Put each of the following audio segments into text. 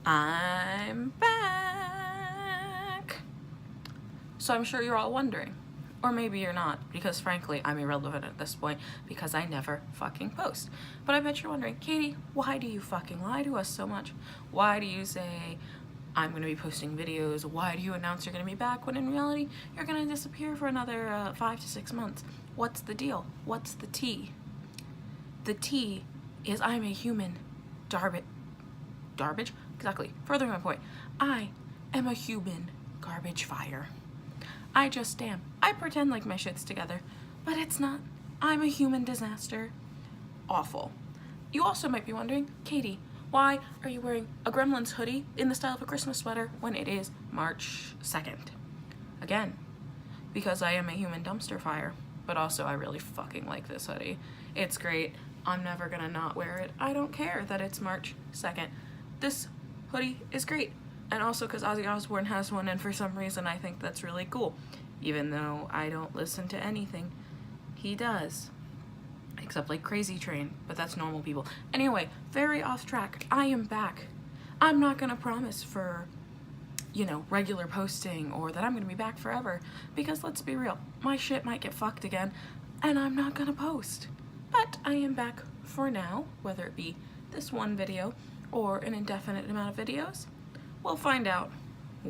I'm back. So I'm sure you're all wondering, or maybe you're not, because frankly, I'm irrelevant at this point because I never fucking post. But I bet you're wondering, Katie, why do you fucking lie to us so much? Why do you say, I'm gonna be posting videos? Why do you announce you're gonna be back when in reality, you're gonna disappear for another 5 to 6 months? What's the deal? What's the tea? The tea is I'm a human. Garbage? Exactly. Furthering my point. I am a human garbage fire. I just am. I pretend like my shit's together, but it's not. I'm a human disaster. Awful. You also might be wondering, Katie, why are you wearing a Gremlins hoodie in the style of a Christmas sweater when it is March 2nd? Again, because I am a human dumpster fire, but also I really fucking like this hoodie. It's great. I'm never gonna not wear it. I don't care that it's March 2nd. This hoodie is great. And also because Ozzy Osbourne has one, and for some reason I think that's really cool. Even though I don't listen to anything he does. Except like Crazy Train, but that's normal people. Anyway, very off track. I am back. I'm not gonna promise for, regular posting or that I'm gonna be back forever. Because let's be real, my shit might get fucked again, and I'm not gonna post. But I am back for now, whether it be this one video or an indefinite amount of videos. We'll find out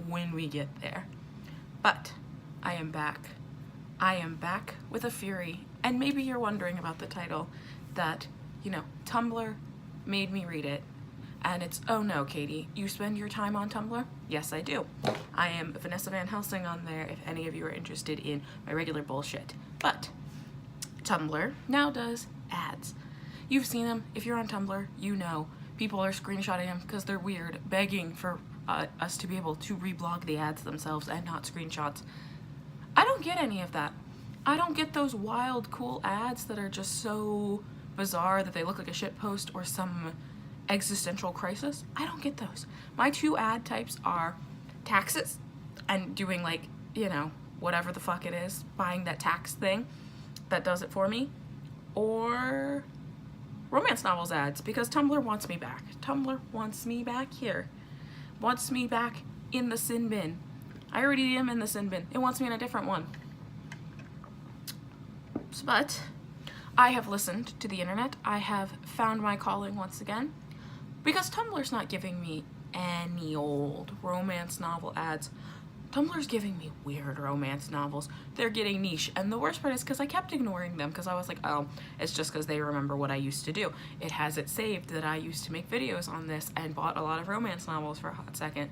when we get there. But I am back. I am back with a fury. And maybe you're wondering about the title that, Tumblr made me read it. And it's, oh no, Katie, you spend your time on Tumblr? Yes, I do. I am Vanessa-Vanhelsing on there if any of you are interested in my regular bullshit. But Tumblr now does ads. You've seen them. If you're on Tumblr, you know. People are screenshotting them because they're weird, begging for us to be able to reblog the ads themselves and not screenshots. I don't get any of that. I don't get those wild, cool ads that are just so bizarre that they look like a shit post or some existential crisis. I don't get those. My two ad types are taxes and doing whatever the fuck it is, buying that tax thing that does it for me, or romance novels ads, because Tumblr wants me back. Tumblr wants me back here. Wants me back in the sin bin. I already am in the sin bin. It wants me in a different one. But I have listened to the internet. I have found my calling once again, because Tumblr's not giving me any old romance novel ads. Tumblr's giving me weird romance novels. They're getting niche. And the worst part is because I kept ignoring them because I was like, oh, it's just because they remember what I used to do. It has it saved that I used to make videos on this and bought a lot of romance novels for a hot second.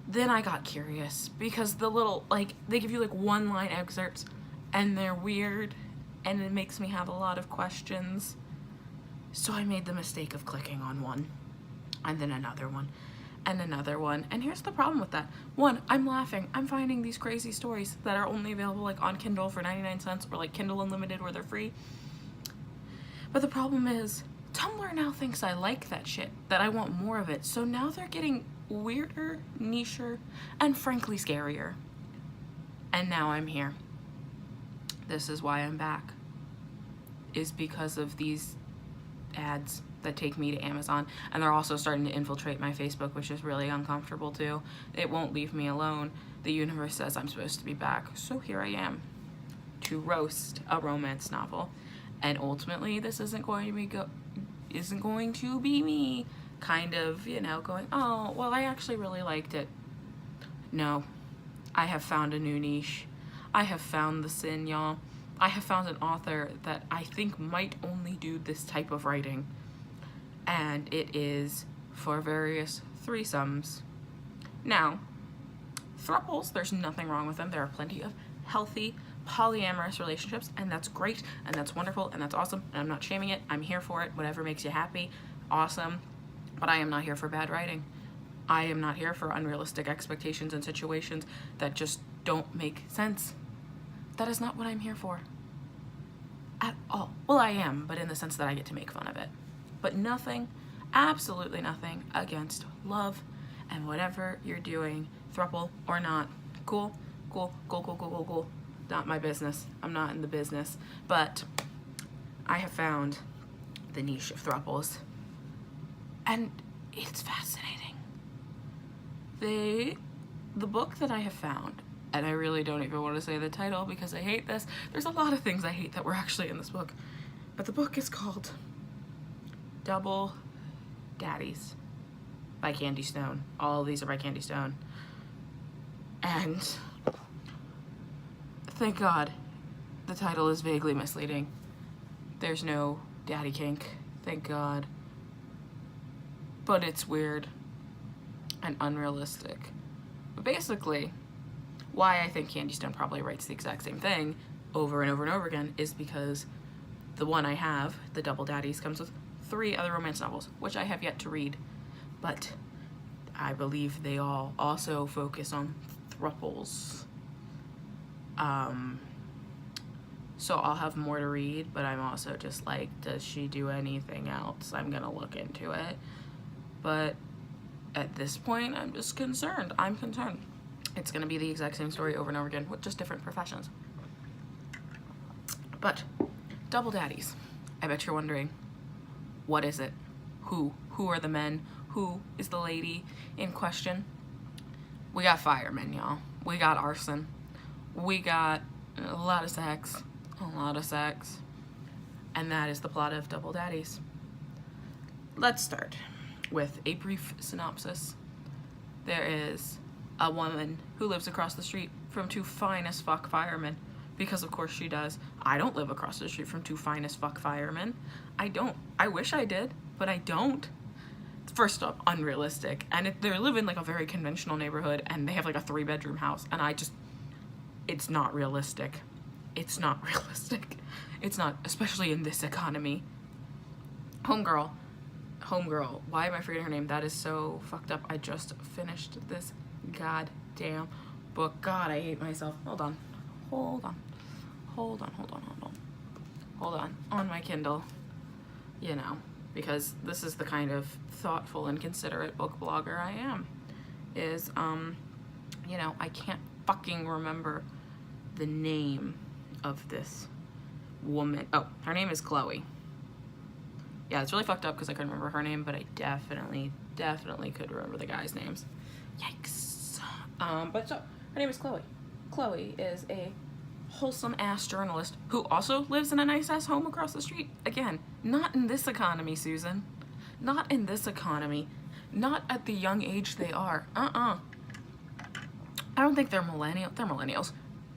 Then I got curious because the little, they give you one-line excerpts and they're weird and it makes me have a lot of questions. So I made the mistake of clicking on one and then another one and another one. And here's the problem with that. One, I'm laughing. I'm finding these crazy stories that are only available on Kindle for 99 cents or Kindle Unlimited where they're free. But the problem is Tumblr now thinks I like that shit, that I want more of it. So now they're getting weirder, nicher, and frankly scarier. And now I'm here. This is why I'm back. Is because of these ads that take me to Amazon, and they're also starting to infiltrate my Facebook, which is really uncomfortable too. It won't leave me alone. The universe says I'm supposed to be back, so here I am to roast a romance novel. And ultimately, this isn't going to be me kind of, going, oh, well, I actually really liked it. No, I have found a new niche. I have found the sin, y'all. I have found an author that I think might only do this type of writing. And it is for various threesomes. Now, thruples, there's nothing wrong with them. There are plenty of healthy polyamorous relationships, and that's great, and that's wonderful, and that's awesome, and I'm not shaming it. I'm here for it. Whatever makes you happy, awesome. But I am not here for bad writing. I am not here for unrealistic expectations and situations that just don't make sense. That is not what I'm here for. At all. Well, I am, but in the sense that I get to make fun of it. But nothing, absolutely nothing against love and whatever you're doing, throuple or not. Cool. Not my business. I'm not in the business. But I have found the niche of thruples. And It's fascinating. The book that I have found, and I really don't even want to say the title because I hate this. There's a lot of things I hate that were actually in this book. But the book is called Double Daddies by Candy Stone. All of these are by Candy Stone. And thank God the title is vaguely misleading. There's no daddy kink, thank God. But it's weird and unrealistic. But basically, why I think Candy Stone probably writes the exact same thing over and over and over again is because the one I have, the Double Daddies, comes with 3 other romance novels, which I have yet to read. But I believe they all also focus on thruples. So I'll have more to read, but I'm also just like, does she do anything else? I'm gonna look into it. But at this point, I'm just concerned. I'm concerned. It's gonna be the exact same story over and over again with just different professions. But Double Daddies. I bet you're wondering, what is it? Who? Who are the men? Who is the lady in question? We got firemen, y'all. We got arson. We got a lot of sex. A lot of sex. And that is the plot of Double Daddies. Let's start with a brief synopsis. There is a woman who lives across the street from 2 fine as fuck firemen. Because of course she does. I don't live across the street from 2 fine as fuck firemen. I don't. I wish I did, but I don't. First up, unrealistic. And they live in like a very conventional neighborhood and they have like a 3-bedroom house. And it's not realistic. It's not realistic. It's not, especially in this economy. Homegirl. Why am I forgetting her name? That is so fucked up. I just finished this goddamn book. God, I hate myself. Hold on. On my Kindle. You know, because this is the kind of thoughtful and considerate book blogger I am. You know, I can't fucking remember the name of this woman. Oh, her name is Chloe. Yeah, it's really fucked up because I couldn't remember her name, but I definitely could remember the guys' names. Yikes. But so, her name is Chloe. Chloe is a wholesome ass journalist who also lives in a nice ass home across the street. Again, not in this economy, Susan. Not in this economy. Not at the young age they are. I don't think they're millennials.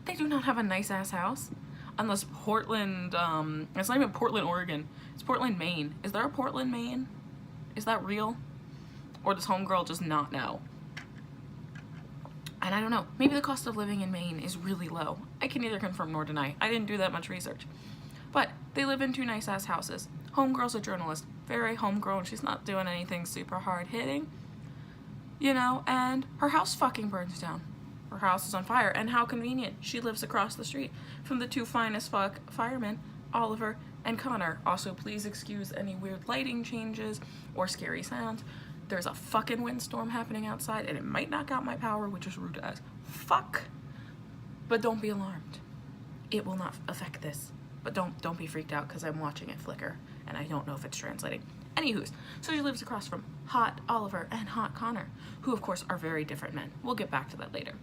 They do not have a nice ass house. Unless Portland, it's not even Portland, Oregon. It's Portland, Maine. Is there a Portland, Maine? Is that real? Or does homegirl just not know? And I don't know. Maybe the cost of living in Maine is really low. I can neither confirm nor deny. I didn't do that much research. But they live in 2 nice ass houses. Homegirl's a journalist. Very homegrown. She's not doing anything super hard hitting. You know, and her house fucking burns down. Her house is on fire, and how convenient. She lives across the street from the 2 finest fuck firemen, Oliver and Connor. Also, please excuse any weird lighting changes or scary sounds. There's a fucking windstorm happening outside, and it might knock out my power, which is rude as fuck. But don't be alarmed. It will not affect this. But don't be freaked out because I'm watching it flicker, and I don't know if it's translating. Anywho's, so she lives across from Hot Oliver and Hot Connor, who of course are very different men. We'll get back to that later.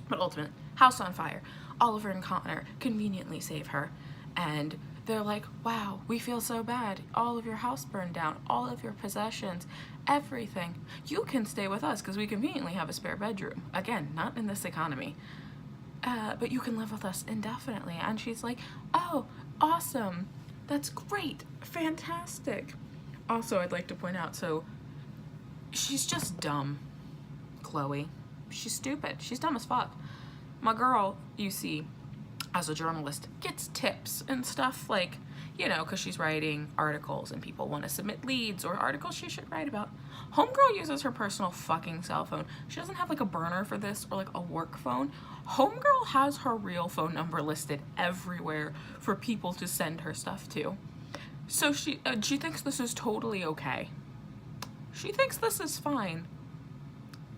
But ultimately, house on fire. Oliver and Connor conveniently save her, and they're like, wow, we feel so bad. All of your house burned down, all of your possessions, everything. You can stay with us because we conveniently have a spare bedroom. Again, not in this economy. But you can live with us indefinitely. And she's like, oh, awesome. That's great. Fantastic. Also, I'd like to point out, so she's just dumb, Chloe. She's stupid. She's dumb as fuck. My girl, you see, as a journalist, gets tips and stuff, like, you know, because she's writing articles and people want to submit leads or articles she should write about. Homegirl uses her personal fucking cell phone. She doesn't have like a burner for this or like a work phone. Homegirl has her real phone number listed everywhere for people to send her stuff to. So she thinks this is totally okay. She thinks this is fine.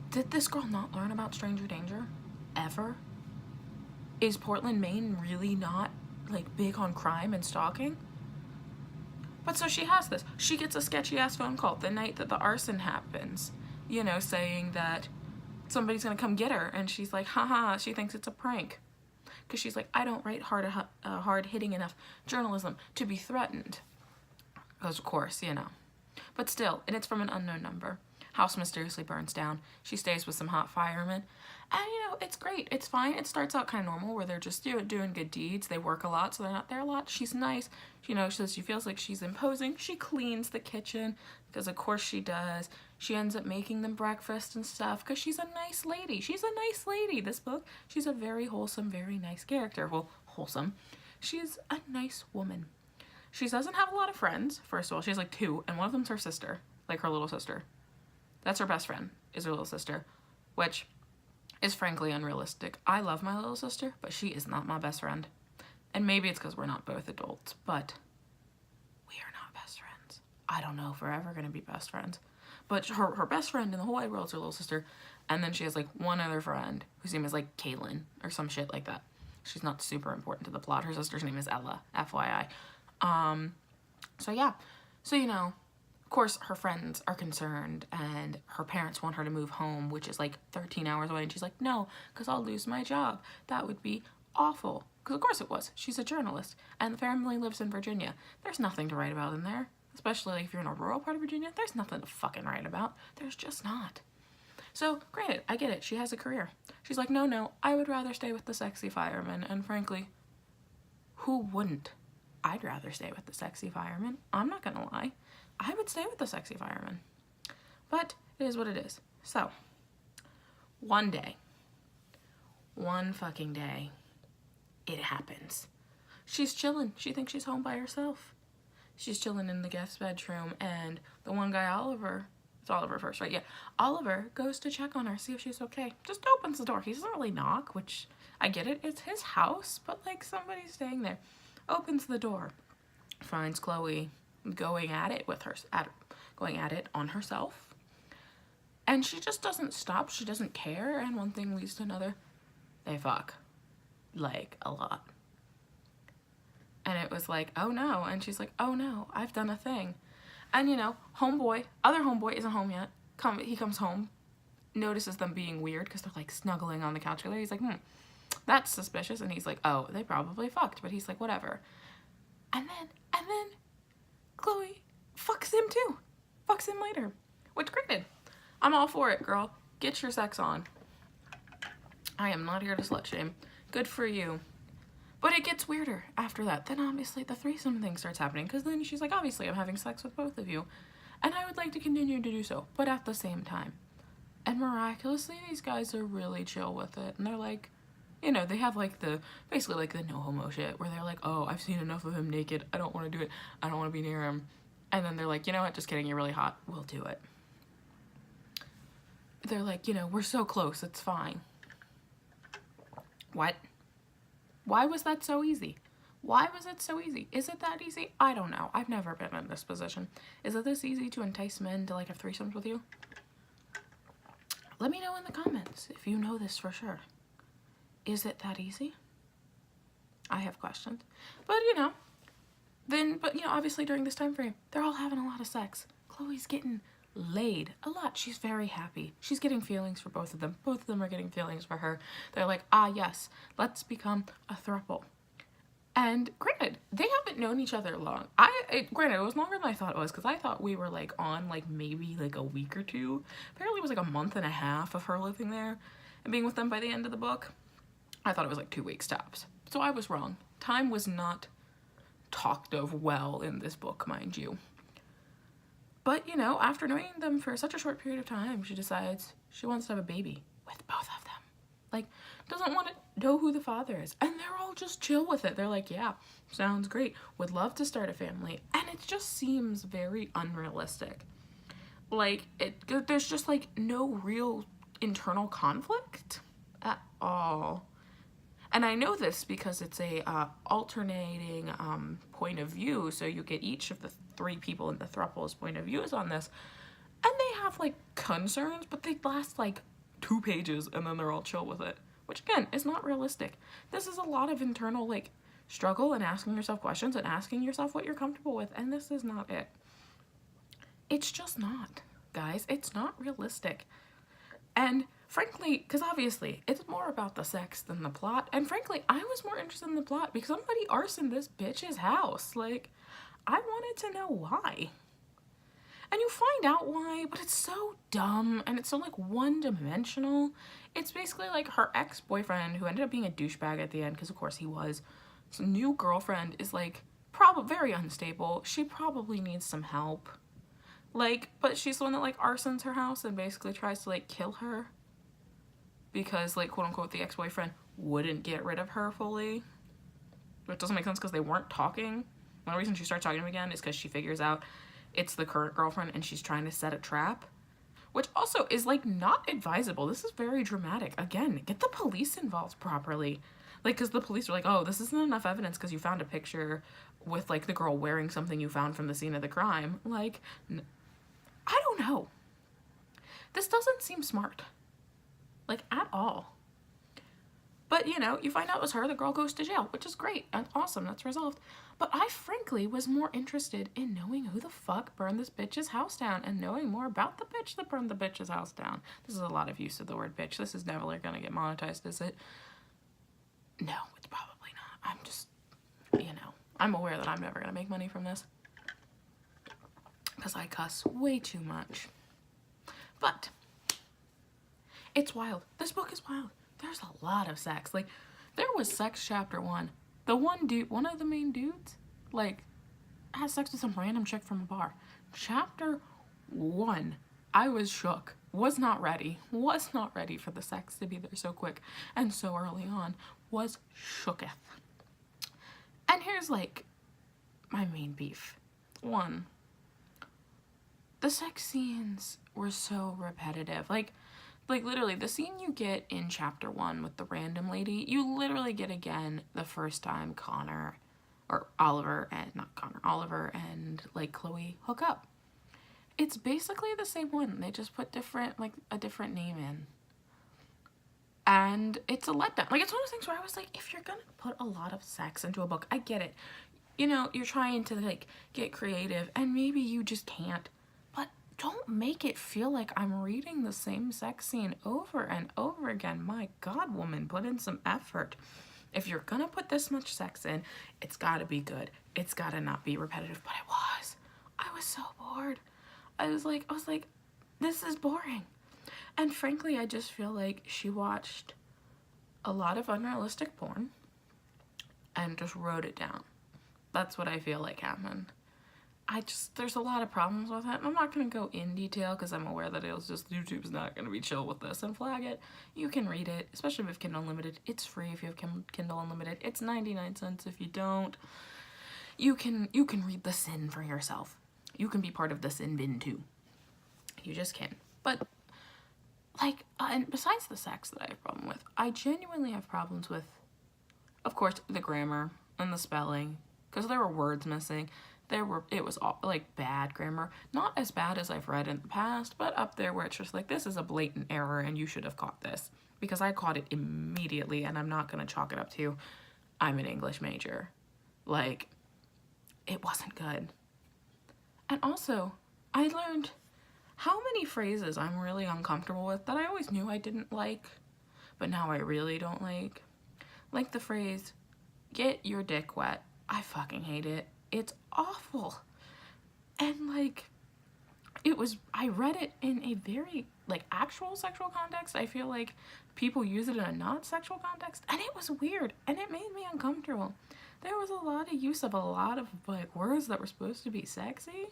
Did this girl not learn about stranger danger? Ever? Is Portland, Maine really not, like, big on crime and stalking? But so she has this. She gets a sketchy ass phone call the night that the arson happens, you know, saying that somebody's gonna come get her, and she's like, haha, she thinks it's a prank. Because she's like, I don't write hard-hitting enough journalism to be threatened. Because, of course, you know. But still, and it's from an unknown number. House mysteriously burns down. She stays with some hot firemen. And, you know, it's great. It's fine. It starts out kind of normal where they're just doing good deeds. They work a lot, so they're not there a lot. She's nice. You know, she feels like she's imposing. She cleans the kitchen, because of course she does. She ends up making them breakfast and stuff, because she's a nice lady. She's a nice lady, this book. She's a very wholesome, very nice character. Well, wholesome. She's a nice woman. She doesn't have a lot of friends, first of all. She has like 2, and one of them's her sister, like her little sister. That's her best friend, is her little sister, which is frankly unrealistic. I love my little sister, but she is not my best friend. And maybe it's because we're not both adults, but we are not best friends. I don't know if we're ever going to be best friends. But her best friend in the whole wide world is her little sister, and then she has like one other friend whose name is like Caitlin or some shit like that. She's not super important to the plot. Her sister's name is Ella, FYI. So yeah. So, you know, of course her friends are concerned, and her parents want her to move home, which is like 13 hours away, and she's like, no, because I'll lose my job. That would be awful. Because of course it was. She's a journalist, and the family lives in Virginia. There's nothing to write about in there, especially like if you're in a rural part of Virginia. There's nothing to fucking write about. There's just not. So, granted, I get it. She has a career. She's like, no, I would rather stay with the sexy fireman, and frankly, who wouldn't? I'd rather stay with the sexy fireman. I'm not gonna lie. I would stay with the sexy fireman. But it is what it is. So, one day, one fucking day, it happens. She's chilling. She thinks she's home by herself. She's chilling in the guest bedroom, and the one guy, Oliver, it's Oliver first, right? Yeah. Oliver goes to check on her, see if she's okay. Just opens the door. He doesn't really knock, which I get it. It's his house, but like somebody's staying there. Opens the door, finds Chloe going at it with her, going at it on herself, and she just doesn't stop. She doesn't care, and one thing leads to another. They fuck, like a lot, and it was like, oh no, and she's like, oh no, I've done a thing, and you know, other homeboy isn't home yet. He comes home, notices them being weird because they're like snuggling on the couch together. He's like, that's suspicious. And he's like, oh, they probably fucked. But he's like, whatever. And then Chloe fucks him too. Fucks him later. Which, granted, I'm all for it, girl. Get your sex on. I am not here to slut shame. Good for you. But it gets weirder after that. Then obviously the threesome thing starts happening. Because then she's like, obviously I'm having sex with both of you. And I would like to continue to do so. But at the same time. And miraculously, these guys are really chill with it. And they're like, you know, they have like basically like the no homo shit where they're like, oh, I've seen enough of him naked. I don't want to do it. I don't want to be near him. And then they're like, you know what? Just kidding. You're really hot. We'll do it. They're like, you know, we're so close. It's fine. What? Why was that so easy? Why was it so easy? Is it that easy? I don't know. I've never been in this position. Is it this easy to entice men to like have threesomes with you? Let me know in the comments if you know this for sure. Is it that easy? I have questions. But, you know, obviously during this time frame, they're all having a lot of sex. Chloe's getting laid a lot. She's very happy. She's getting feelings for both of them. Both of them are getting feelings for her. They're like, ah, yes, let's become a throuple. And granted, they haven't known each other long. Granted, it was longer than I thought it was, because I thought we were like on like maybe like a week or two. Apparently it was like a month and a half of her living there and being with them by the end of the book. I thought it was like 2 weeks tops. So I was wrong. Time was not talked of well in this book, mind you. But, you know, after knowing them for such a short period of time, she decides she wants to have a baby with both of them. Like, doesn't want to know who the father is. And they're all just chill with it. They're like, yeah, sounds great. Would love to start a family. And it just seems very unrealistic. Like, there's just like no real internal conflict at all. And I know this because it's a alternating point of view, so you get each of the 3 people in the throuple's point of views on this, and they have like concerns, but they last like 2 pages and then they're all chill with it, which again is not realistic. This is a lot of internal like struggle and asking yourself questions and asking yourself what you're comfortable with, and this is not it. It's just not, guys. It's not realistic. And frankly, because obviously it's more about the sex than the plot, and frankly I was more interested in the plot because somebody arsoned this bitch's house. Like, I wanted to know why. And you find out why, but it's so dumb and it's so like one-dimensional. It's basically like her ex-boyfriend, who ended up being a douchebag at the end, because of course he was. So new girlfriend is like probably very unstable. She probably needs some help. Like, but she's the one that like arsons her house and basically tries to like kill her because like quote unquote the ex-boyfriend wouldn't get rid of her fully. Which doesn't make sense because they weren't talking. One reason she starts talking to him again is because she figures out it's the current girlfriend and she's trying to set a trap, which also is like not advisable. This is very dramatic. Again, get the police involved properly. Like, because the police are like, oh, this isn't enough evidence because you found a picture with like the girl wearing something you found from the scene of the crime. Like, I don't know. This doesn't seem smart. Like, at all. But, you know, you find out it was her, the girl goes to jail, which is great and awesome, that's resolved. But I frankly was more interested in knowing who the fuck burned this bitch's house down and knowing more about the bitch that burned the bitch's house down. This is a lot of use of the word bitch. This is never gonna get monetized, is it? No, it's probably not. I'm just, you know, I'm aware that I'm never gonna make money from this because I cuss way too much. But it's wild. This book is wild. There's a lot of sex. Like, there was sex chapter 1. The one dude, one of the main dudes, like, has sex with some random chick from a bar. Chapter 1, I was shook. Was not ready for the sex to be there so quick and so early on. Was shooketh. And here's, like, my main beef. 1, the sex scenes were so repetitive. Like literally, the scene you get in chapter 1 with the random lady, you literally get again the first time Oliver and like Chloe hook up. It's basically the same one. They just put a different name in. And it's a letdown. Like, it's one of those things where I was like, if you're gonna put a lot of sex into a book, I get it. You know, you're trying to like get creative and maybe you just can't. Don't make it feel like I'm reading the same sex scene over and over again. My God, woman, put in some effort. If you're gonna put this much sex in, it's gotta be good. It's gotta not be repetitive, but it was. I was so bored. I was like, this is boring. And frankly, I just feel like she watched a lot of unrealistic porn and just wrote it down. That's what I feel like happened. There's a lot of problems with it. I'm not going to go in detail because I'm aware that YouTube's not going to be chill with this and flag it. You can read it, especially if you have Kindle Unlimited. It's free if you have Kindle Unlimited. It's 99 cents if you don't. You can read the sin for yourself. You can be part of the sin bin too. You just can. But, like, and besides the sex that I have a problem with, I genuinely have problems with, of course, the grammar and the spelling, because there were words missing. It was all, like, bad grammar. Not as bad as I've read in the past, but up there where it's just like, this is a blatant error and you should have caught this. Because I caught it immediately, and I'm not going to chalk it up to, I'm an English major. Like, it wasn't good. And also, I learned how many phrases I'm really uncomfortable with that I always knew I didn't like, but now I really don't like. Like the phrase, get your dick wet. I fucking hate it. It's awful. And like, I read it in a very like actual sexual context. I feel like people use it in a not sexual context, and it was weird and it made me uncomfortable. There was a lot of use of a lot of like words that were supposed to be sexy,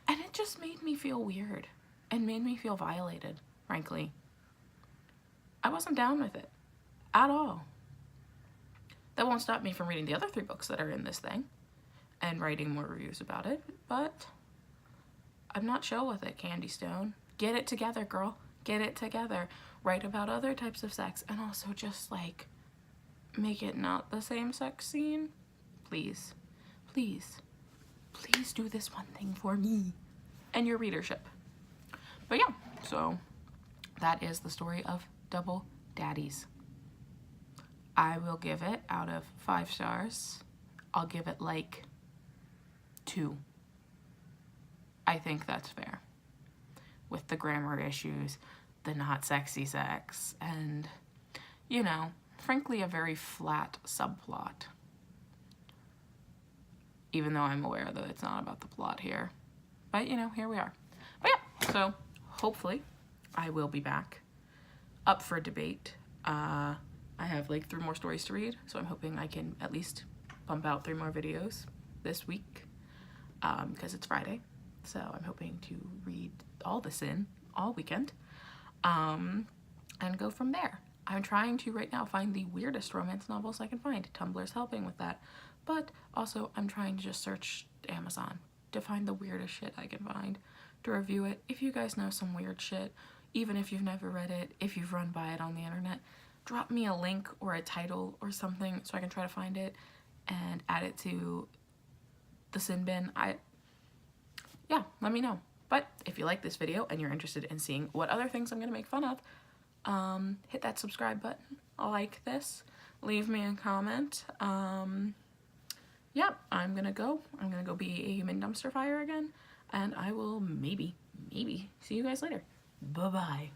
and it just made me feel weird and made me feel violated, frankly. I wasn't down with it at all. That won't stop me from reading the other 3 books that are in this thing and writing more reviews about it, but I'm not chill with it, Candy Stone. Get it together, girl. Get it together. Write about other types of sex, and also just like make it not the same sex scene. Please, please, please do this one thing for me and your readership. But yeah, so that is the story of Double Daddies. I will give it out of 5 stars, I'll give it like 2. I think that's fair. With the grammar issues, the not sexy sex, and, you know, frankly, a very flat subplot. Even though I'm aware that it's not about the plot here. But, you know, here we are. But yeah, so hopefully I will be back up for debate. I have like 3 more stories to read, so I'm hoping I can at least bump out 3 more videos this week, because it's Friday. So I'm hoping to read all this in all weekend, and go from there. I'm trying to right now find the weirdest romance novels I can find. Tumblr's helping with that. But also I'm trying to just search Amazon to find the weirdest shit I can find to review it. If you guys know some weird shit, even if you've never read it, if you've run by it on the internet, drop me a link or a title or something so I can try to find it and add it to the sin bin. Yeah, let me know. But if you like this video and you're interested in seeing what other things I'm gonna make fun of, hit that subscribe button, like this, leave me a comment. Yeah, I'm gonna go be a human dumpster fire again, and I will maybe see you guys later. Bye-bye.